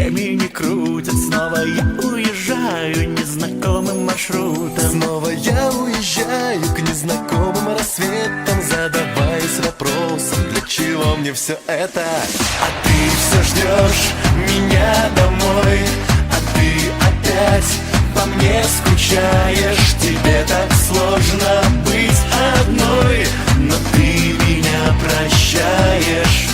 времени крутят. Снова я уезжаю незнакомым маршрутом. Снова я уезжаю к незнакомым рассветам, задаваясь вопросом, для чего мне все это? А ты все ждешь меня домой, а ты опять по мне скучаешь. Тебе так сложно быть одной, но ты меня прощаешь.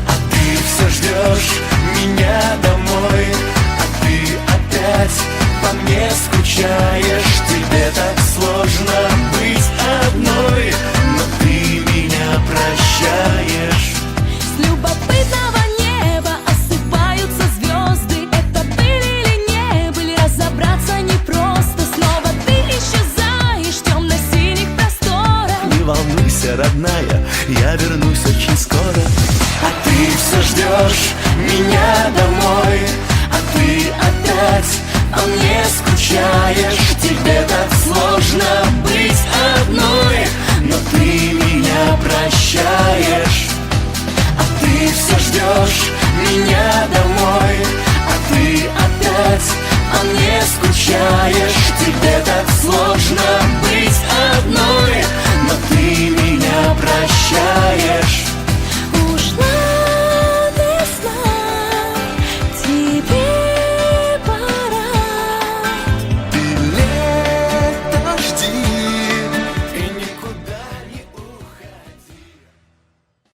А ты все ждешь меня домой, а ты опять по мне скучаешь. Тебе так сложно быть одной, но ты меня прощаешь. С любопытного неба осыпаются звезды. Это были или не были, разобраться непросто. Снова ты исчезаешь в темно-синих просторах. Не волнуйся, родная, я вернусь очень скоро. А ты все ждешь меня домой, а ты опять по мне скучаешь. Тебе так сложно быть одной, но ты меня прощаешь. А ты все ждешь